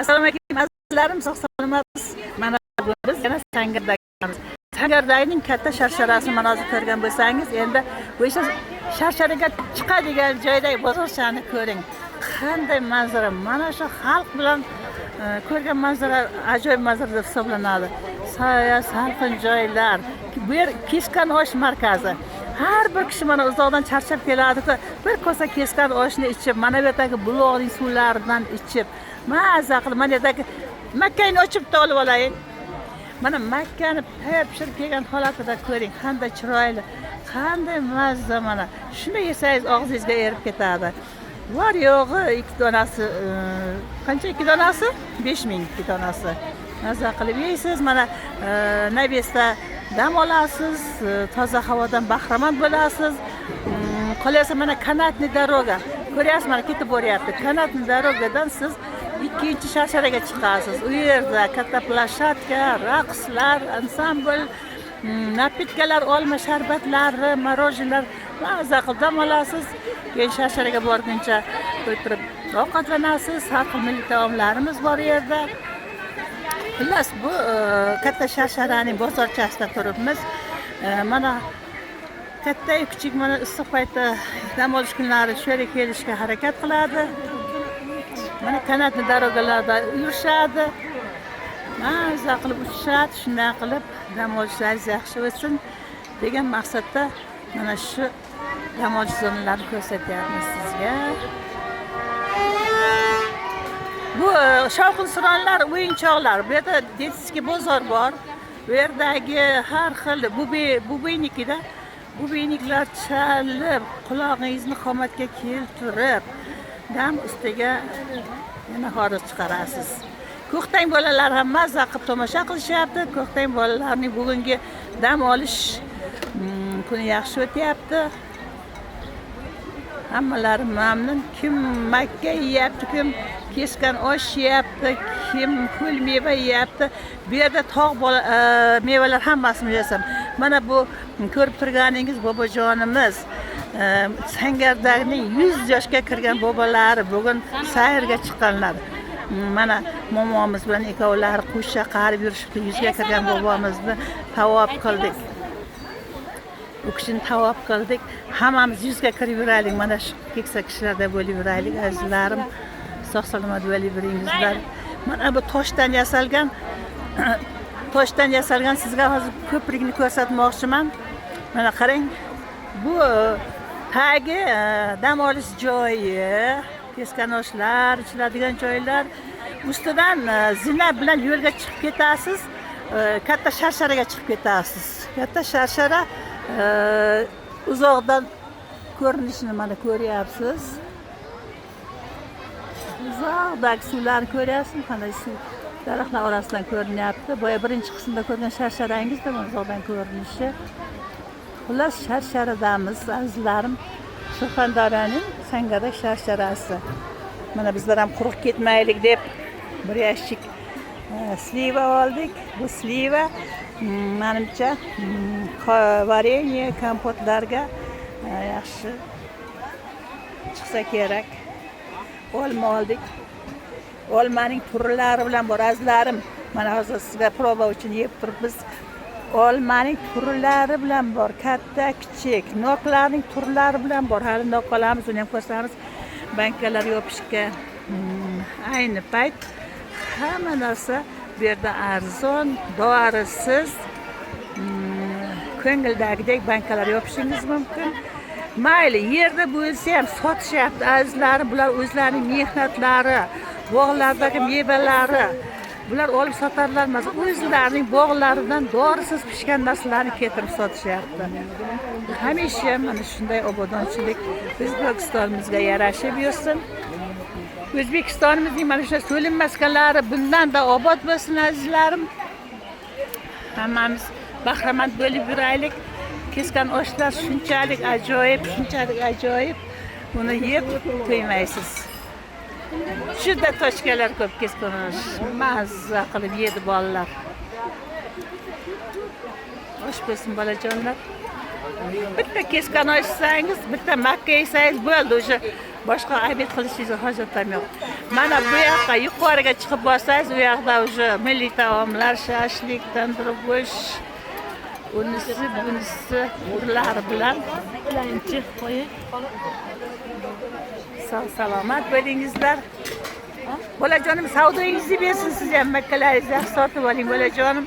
Assalomu alaykum azizlarim, sog' salomatmiz. Mana biz yana Sangardagimiz. Sangardagning katta sharsharasini mana hozir ko'rgan bo'lsangiz, endi o'sha sharsharaga chiqadigan joydagi bozorchani ko'ring. Qanday manzara, mana shu xalq bilan ko'rgan manzara ajoyib manzara deb hisoblanadi. Soya, salqin joylar, bu yer Keskan osh markazi. Har bir kishi mana uzoqdan charchab keladi-ku, bir kosa keskan oshni ichib, mana bu yerdagi buloqning suvlaridan ichib, maza qilib, mana yerdagi Makkani ochib olib olaylik. Mana Makkani tayyor pishirib kelgan holatida ko'ring, qanday chiroyli, qanday mazza mana. Shuni yesangiz og'zingizga erib ketadi. Var yo'g'i 2 donasi, qancha 2 donasi? 5000 2 donasi. Maza qilib yeysiz, mana Nabesda dam olasiz, toza havodan bahramand bo'lasiz. Qolasa mana Kanatni daroga. Ko'ryapsiz, mana ketib boryapti. Kanatni darogadan siz ikkinchi sharsharaga chiqasiz. U yerda katta plashatka, raqslar, ansambl, napitkalar, olma sharbatlari, morojilar maza qilib dam olasiz. Keyin sharsharaga borguncha o'tirib ovqatlanasiz. Har xil milliy taomlarimiz bor yerda. Xullas, bu katta sharsharaning bozorchasida turibmiz. Mana katta kichik mana issiq paytda dam olish kunlari shu yerga kelishga harakat qiladi. Mana Kanatni darogalarda yurishadi. Maza qilib uchishadi, shunday qilib dam olishlaringiz yaxshi bo'lsin degan maqsadda mana shu dam olish zonalarini ko'rsatyapmiz sizga. Bu shovqin-suronlar, o'yinchoqlar. Bu yerda detskiy bozor bor. Bu yerdagi har xil bubeynikida bubeyniklar chalib, qulog'ingizni qomatga keltirib, dam ustiga yana xorij chiqarasiz. Ko'ktang bolalar ham maza qilib tomosha qilishyapti. Ko'ktang bolalarning bugungi dam olish kuni yaxshi o'tyapti. Hammalari mamnun. Kim makka yeyapti, kim keskan osh yeyapti, kim pul meva yeyapti. Bu yerda tog' mevalar hammasini yesam. Mana bu ko'rib turganingiz bobojonimiz. Sangardagning 100 yoshga kirgan bobolari bugun sayrga chiqqanlar. Mana momomiz bilan ikkovlari qo'shcha qarib yurishibdi. 100 ga kirgan bobomizni tavob qildik. Bu kishini tavob qildik. Hammamiz 100 ga kirib yuraylik. Mana shu keksa kishilarda bo'lib yuraylik azizlarim. Sog' salomat bo'lib yuringizlar. Mana bu toshdan yasalgan sizga hozir ko'prikni ko'rsatmoqchiman. Mana qarang. Bu tagi dam olish joyi, keskan oshlar ichiladigan joylar. Ustidan zina bilan yo'lga chiqib ketasiz. Katta sharsharaga chiqib ketasiz. Katta sharshara uzoqdan ko'rinishini mana ko'ryapsiz. Uzoqdagi suvlarni ko'ryapsiz, qanday suv daraxtlar orasidan ko'rinyapti. Boya birinchi qismda ko'rgan sharsharangiz da uzoqdan ko'rinishi. Xullas, sharsharadamiz azizlarim. Surxondaryoning Sangardak sharsharasi. Mana bizlar ham quruq ketmaylik deb bir yashik sliva oldik. Bu sliva menimcha varenye, kompotlarga yaxshi chiqsa kerak. Olma oldik. Olmaning turlari bilan bor azizlarim. Mana hozir sizga proba uchun yeb turibmiz. Olmaning turlari bilan bor, katta, kichik, noklarning turlari bilan bor. Hali nok qolamiz, uni ham ko'rsamiz. Bankalar yopishga ayni payt hamma narsa bu yerda arzon, dorisiz, ko'ngildagidek bankalar yopishingiz mumkin. Mayli, yerda bo'lsa ham sotishyapti azizlarim. Bular o'zlarining mehnatlari, bog'lardagi mevalari. Bular olib sotarlar emas, o'zlarining bog'laridan dorisiz pishgan narsalarni keltirib sotishyapti. Hamisha mana shunday obodonchilik O'zbekistonimizga yarashib yursin. O'zbekistonimizning mana shu so'lim maskanlari bundan da obod bo'lsin azizlarim. Hammamiz bahramand bo'lib yuraylik. Keskan oshlar shunchalik ajoyib, buni yeb to'ymaysiz. Juda toshkalar ko'p keskan osh. Mazza qilib yedi bolalar. Osh bo'lsin bolajonlar. Bitta keskan osh yesangiz, bitta makka yesangiz bo'ldi. O'sha Boshqa ayb qilishingiz hojatim yo'q. Mana bu yoqqa yuqoriga chiqib borsangiz, u yoqda уже milliy taomlar, shashlik, tandir go'sht, bunisi urlari bilan bilanchi qo'yib. Sog' salomat bo'lingizlar. Bolajonim savdoyingizni bersin, siz ham makkalaringizni yaxshi sotib oling bolajonim.